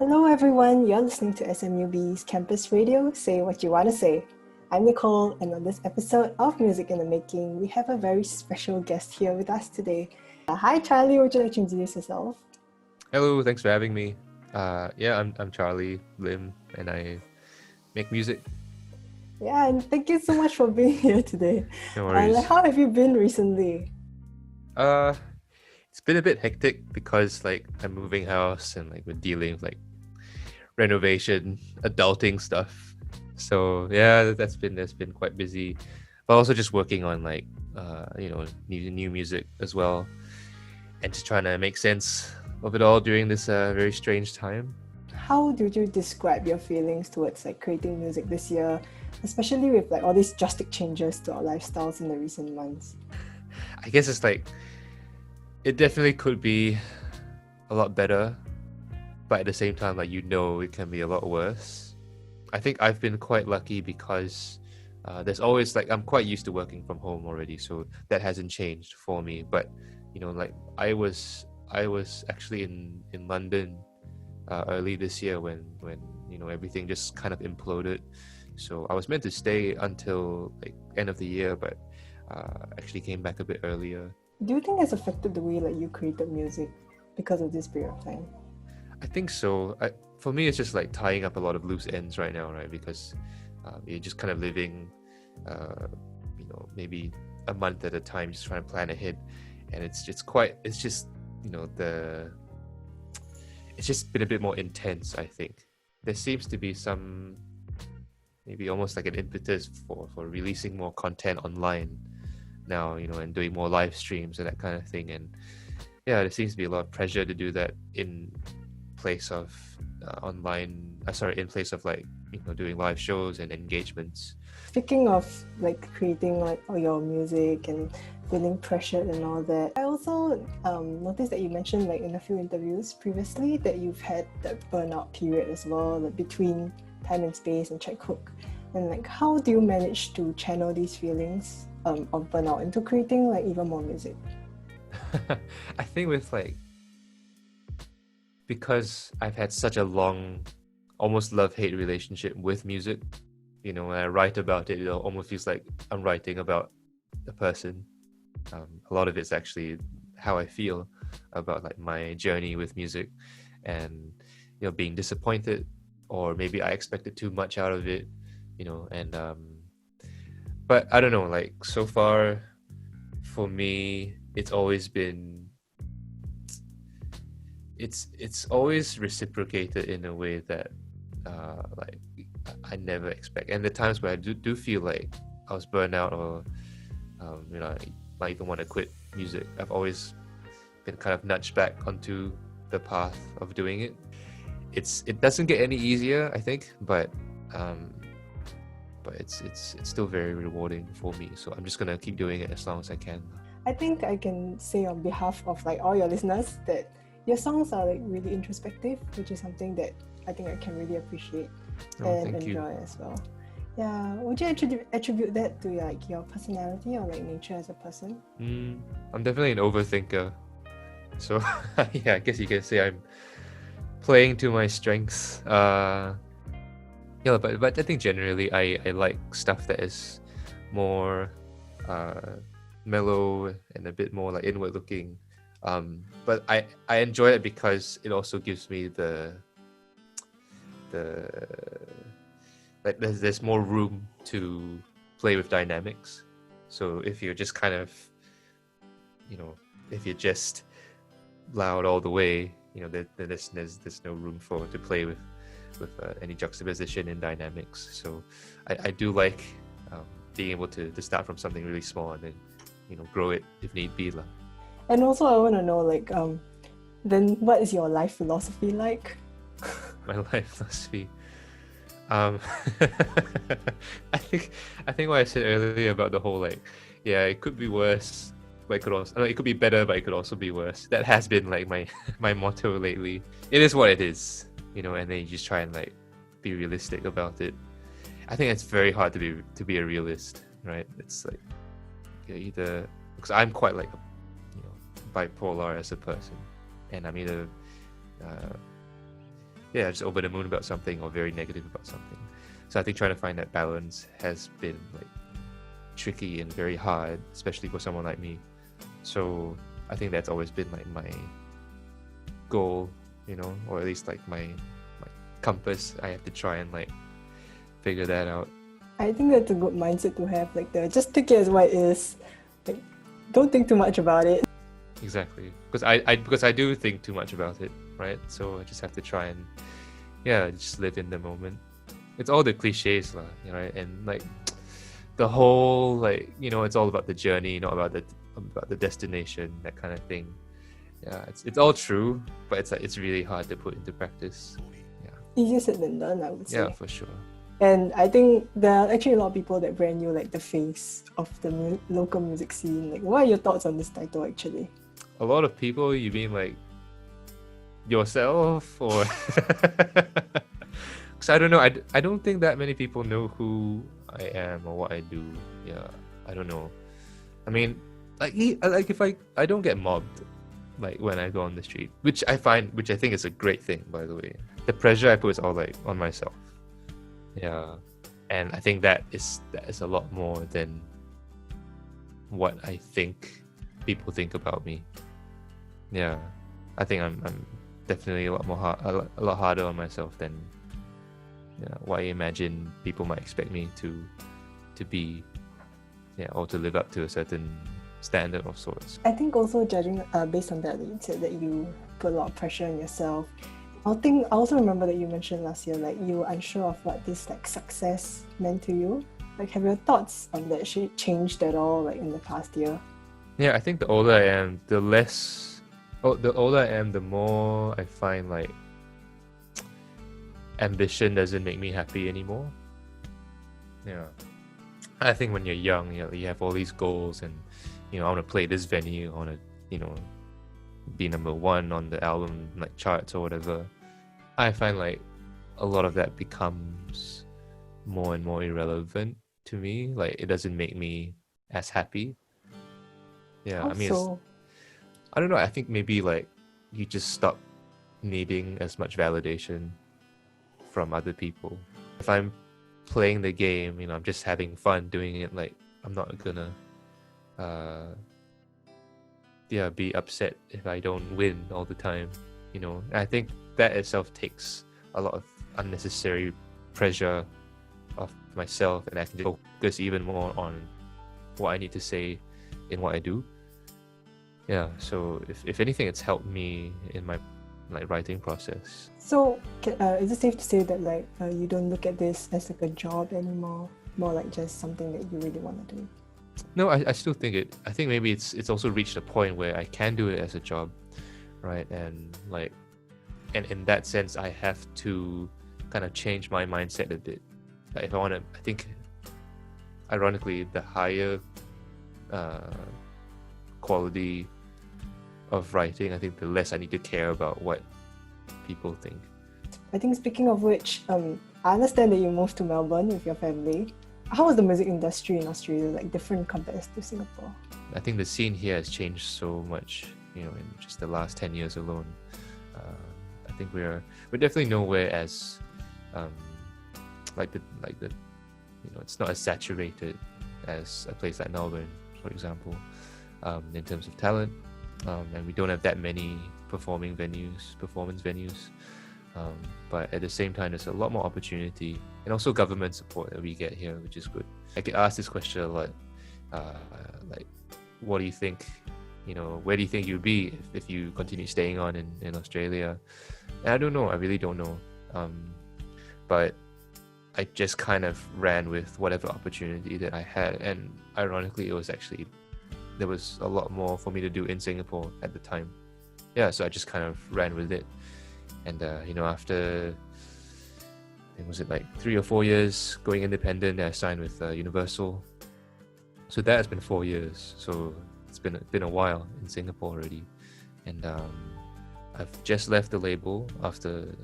Hello everyone, you're listening to SMUBE's Campus Radio, Say What You Want to Say. I'm Nicole, and on this episode of Music in the Making, we have a very special guest here with us today. Hi Charlie, would you like to introduce yourself? Hello, thanks for having me. I'm Charlie Lim, and I make music. Yeah, and thank you so much for being here today. No worries. How have you been recently? It's been a bit hectic because I'm moving house and we're dealing with renovation, adulting stuff. So yeah, that's been quite busy, but also just working on new music as well, and just trying to make sense of it all during this very strange time. How did you describe your feelings towards creating music this year, especially with all these drastic changes to our lifestyles in the recent months? I guess it's it definitely could be a lot better, but at the same time, it can be a lot worse. I think I've been quite lucky because there's always I'm quite used to working from home already, so that hasn't changed for me. But I was actually in London early this year when everything just kind of imploded. So I was meant to stay until end of the year, but actually came back a bit earlier. Do you think it's affected the way you created music because of this period of time? I think so. For me, it's just tying up a lot of loose ends right now, right? Because you're just kind of living, maybe a month at a time, just trying to plan ahead, and it's just been a bit more intense. I think there seems to be some, maybe almost like an impetus for releasing more content online now, and doing more live streams and that kind of thing. And yeah, there seems to be a lot of pressure to do that in place of doing live shows and engagements. Speaking of creating all your music and feeling pressured and all that, I also noticed that you mentioned in a few interviews previously that you've had that burnout period as well, between time and space and check hook. And how do you manage to channel these feelings of burnout into creating even more music? I think with because I've had such a long, almost love-hate relationship with music, when I write about it, it almost feels like I'm writing about a person. A lot of it's actually how I feel about my journey with music, and being disappointed, or maybe I expected too much out of it, and but I don't know, so far for me it's always been it's always reciprocated in a way that I never expect. And the times where I do feel I was burnt out, or I might even want to quit music, I've always been kind of nudged back onto the path of doing it. It doesn't get any easier, I think, but it's still very rewarding for me. So I'm just gonna keep doing it as long as I can. I think I can say on behalf of all your listeners that your songs are really introspective, which is something that I think I can really appreciate and enjoy as well. Yeah, would you attribute that to your personality or nature as a person? I'm definitely an overthinker, so yeah, I guess you can say I'm playing to my strengths. Yeah, but I think generally I like stuff that is more mellow and a bit more inward looking. But I enjoy it because it also gives me the there's more room to play with dynamics. So if you're just kind of if you're just loud all the way, there's no room to play with any juxtaposition in dynamics. So I do like being able to start from something really small and then grow it if need be. And also I want to know then what is your life philosophy like? My life philosophy, I think what I said earlier about the whole it could be worse, but it could also it could be better, but it could also be worse. That has been my motto lately. It is what it is, and then you just try and be realistic about it. I think it's very hard to be a realist, right? It's you're either, because I'm quite bipolar as a person, and I'm either just over the moon about something or very negative about something. So I think trying to find that balance has been like tricky and very hard, especially for someone like me. So I think that's always been like my goal, you know, or at least like my compass. I have to try and like figure that out. I think that's a good mindset to have, like just take it as what it is. Like, don't think too much about it. Exactly, because I do think too much about it, right? So I just have to try and just live in the moment. It's all the cliches, right? And like the whole, like, you know, it's all about the journey, not about the destination, that kind of thing. Yeah, it's all true, but it's really hard to put into practice. Easier said than done, I would say. Yeah, for sure. And I think there are actually a lot of people that brand you like the face of the local music scene. Like, what are your thoughts on this title actually? A lot of people, you mean like yourself, or? Because I don't know. I don't think that many people know who I am or what I do. Yeah, I don't know. I mean, like if I don't get mobbed, like when I go on the street, which I think is a great thing, by the way. The pressure I put is all like on myself. Yeah, and I think that is a lot more than what I think people think about me. Yeah, I think I'm definitely a lot harder on myself than what I imagine people might expect me to be, or to live up to a certain standard of sorts. I think also judging based on that, you said that you put a lot of pressure on yourself. I also remember that you mentioned last year, like, you were unsure of what this like success meant to you. Like, have your thoughts on that changed at all, like, in the past year? Yeah, I think the older I am, the more I find like ambition doesn't make me happy anymore. Yeah, I think when you're young, you have all these goals, and I want to play this venue, I want to be number one on the album like charts or whatever. I find like a lot of that becomes more and more irrelevant to me. Like, it doesn't make me as happy. Yeah, I mean, I don't know. I think maybe like you just stop needing as much validation from other people. If I'm playing the game, I'm just having fun doing it. Like, I'm not gonna be upset if I don't win all the time. And I think that itself takes a lot of unnecessary pressure off myself, and I can just focus even more on what I need to say in what I do. Yeah, so if anything, it's helped me in my like writing process. So is it safe to say that like you don't look at this as like a job anymore, more like just something that you really want to do? No, I still think it. I think maybe it's also reached a point where I can do it as a job, right? And like, and in that sense, I have to kind of change my mindset a bit. Like, if I want to, I think, ironically, the higher quality of writing, I think the less I need to care about what people think. I think, speaking of which, I understand that you moved to Melbourne with your family. How was the music industry in Australia, like, different compared to Singapore? I think the scene here has changed so much, in just the last 10 years alone. I think we're definitely nowhere as it's not as saturated as a place like Melbourne, for example, in terms of talent, and we don't have that many performance venues. But at the same time, there's a lot more opportunity and also government support that we get here, which is good. I get asked this question a lot, like, what do you think, where do you think you'd be if you continue staying on in Australia? And I don't know, I really don't know. But I just kind of ran with whatever opportunity that I had. And ironically, there was a lot more for me to do in Singapore at the time. Yeah, so I just kind of ran with it. And, after, I think, was it like 3 or 4 years going independent, I signed with Universal. So that has been 4 years. So it's been a while in Singapore already. And I've just left the label after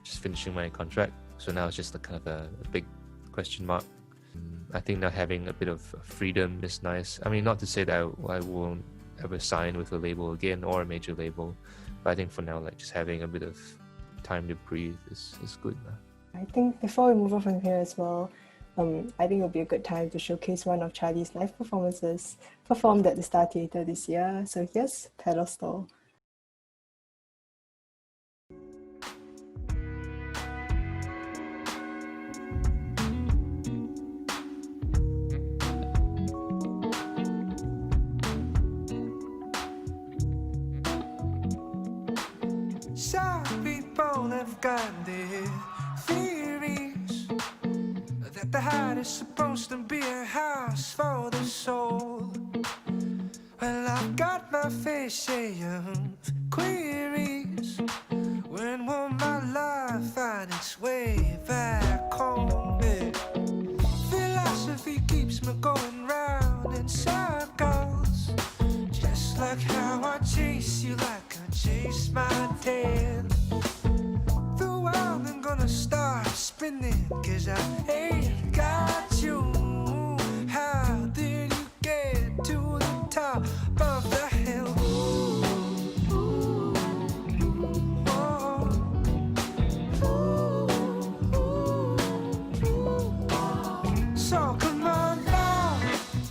just finishing my contract. So now it's just kind of a big question mark. I think now having a bit of freedom is nice. I mean, not to say that I won't ever sign with a label again or a major label, but I think for now, like, just having a bit of time to breathe is good. I think before we move on from here as well, I think it'll be a good time to showcase one of Charlie's live performances performed at the Star Theatre this year. So here's Pedestal. Some people have got their theories that the heart is supposed to be a house for the soul. Well, I've got my fair share of queries. When will my life find its way back home? Yeah. Philosophy keeps me going round in circles, just like how I chase you like I chase my tail. The world ain't gonna start spinning 'cause I ain't got you. How did you get to the top of the hill? So come on now,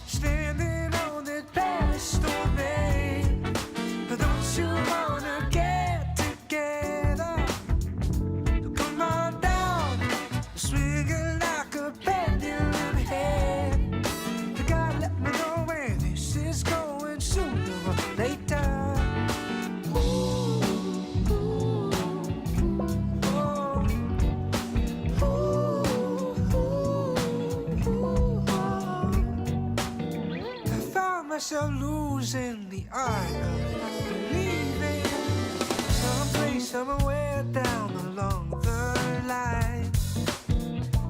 standing on that pedestal, babe. Don't you wanna get together? Come on down, swinging like a pendulum head. You gotta let me know where this is going sooner or later. I found myself losing the art of believing. Someplace somewhere down along the line,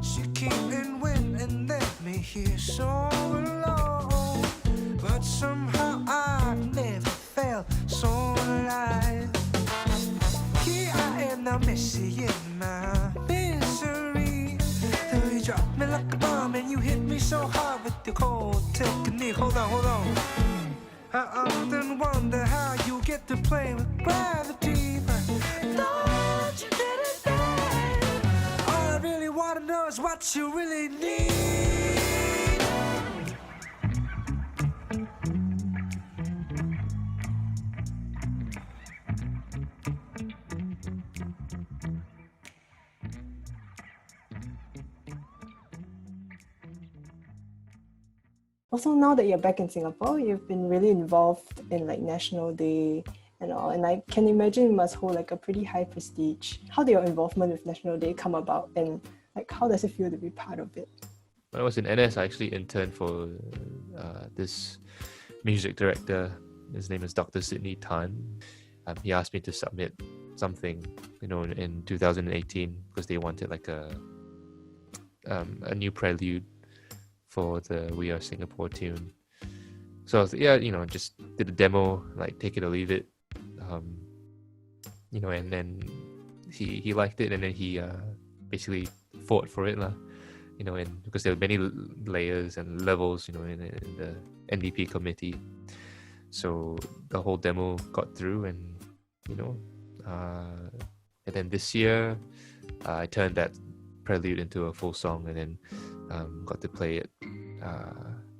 she came and went and left me here so alone. But somehow I've never felt so alive. Here I am now, messy in my misery. Though you dropped me like a bomb and you hit me so hard with your cold technique. Hold on. I often wonder how you get to play with gravity, but don't you get it there? All I really wanna know is what you really need. Also, now that you're back in Singapore, you've been really involved in like National Day and all, and I can imagine you must hold like a pretty high prestige. How did your involvement with National Day come about, and like how does it feel to be part of it? When I was in NS, I actually interned for this music director. His name is Dr. Sidney Tan. He asked me to submit something, in 2018 because they wanted like a new prelude for the We Are Singapore tune. So I was just did a demo, like take it or leave it, and then he liked it, and then he basically fought for it, and because there were many layers and levels, in the NDP committee. So the whole demo got through, and and then this year I turned that prelude into a full song, and then got to play it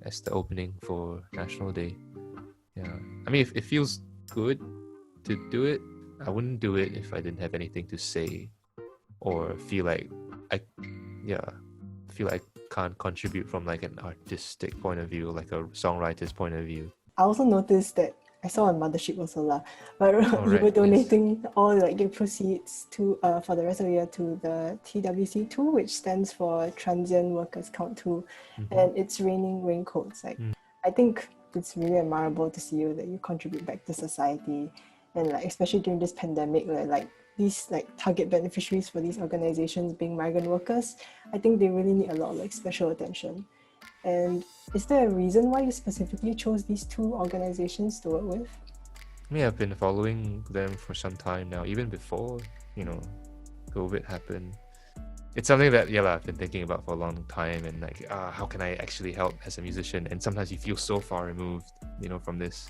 as the opening for National Day. Yeah, I mean, it feels good to do it. I wouldn't do it if I didn't have anything to say, or feel like I can't contribute from like an artistic point of view, like a songwriter's point of view. I also noticed that I saw on Mothership also lah, but you were donating all like your proceeds to for the rest of the year to the TWC2, which stands for Transient Workers Count 2, and it's raining raincoats. Like I think it's really admirable to see that you contribute back to society, and like especially during this pandemic, where like these like target beneficiaries for these organizations being migrant workers, I think they really need a lot of like special attention. And is there a reason why you specifically chose these two organizations to work with? I mean, I've been following them for some time now, even before, COVID happened. It's something that, I've been thinking about for a long time, and like, how can I actually help as a musician? And sometimes you feel so far removed, from this.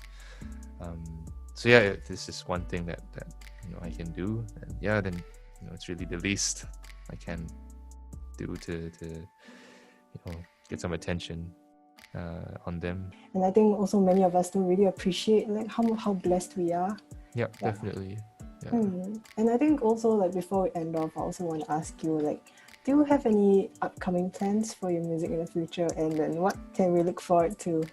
So if this is one thing that I can do, and then it's really the least I can do to get some attention on them. And I think also many of us don't really appreciate like how blessed we are. Yeah, definitely. Yeah. And I think also like before we end off, I also want to ask you like, do you have any upcoming plans for your music in the future, and then what can we look forward to?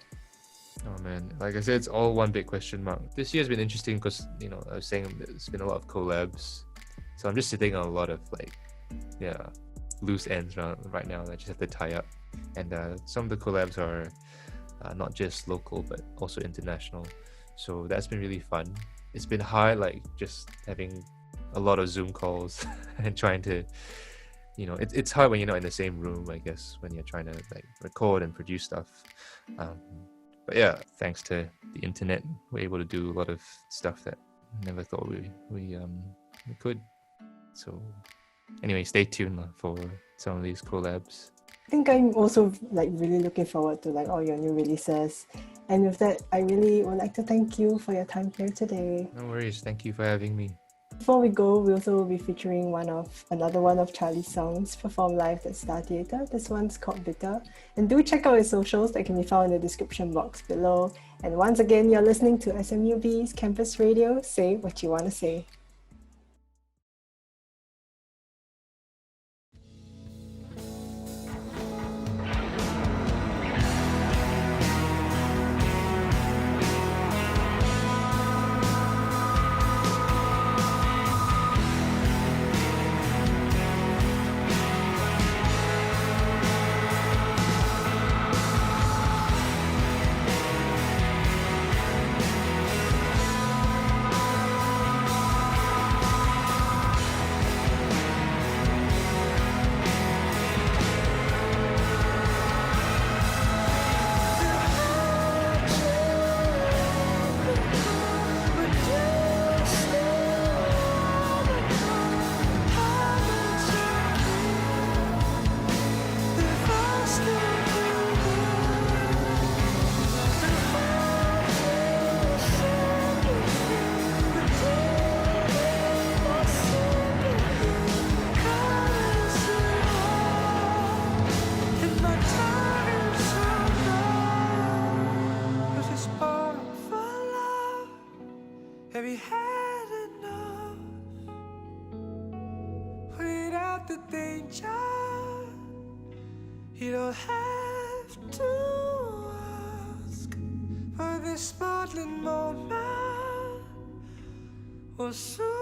Oh man, like I said, it's all one big question mark. This year's been interesting because I was saying there's been a lot of collabs, so I'm just sitting on a lot of loose ends right now that I just have to tie up. And some of the collabs are not just local but also international, so that's been really fun. It's been hard, like just having a lot of Zoom calls and trying to it's hard when you're not in the same room, I guess, when you're trying to like record and produce stuff. But yeah, thanks to the internet, we're able to do a lot of stuff that never thought we could. So anyway, stay tuned for some of these collabs. I think I'm also like really looking forward to like all your new releases. And with that, I really would like to thank you for your time here today. No worries. Thank you for having me. Before we go, we also will be featuring another one of Charlie's songs performed live at Star Theatre. This one's called Bitter. And do check out his socials that can be found in the description box below. And once again, you're listening to SMUBE's Campus Radio. Say what you want to say. Have you had enough? Without the danger, you don't have to ask for this sparkling moment. Or soon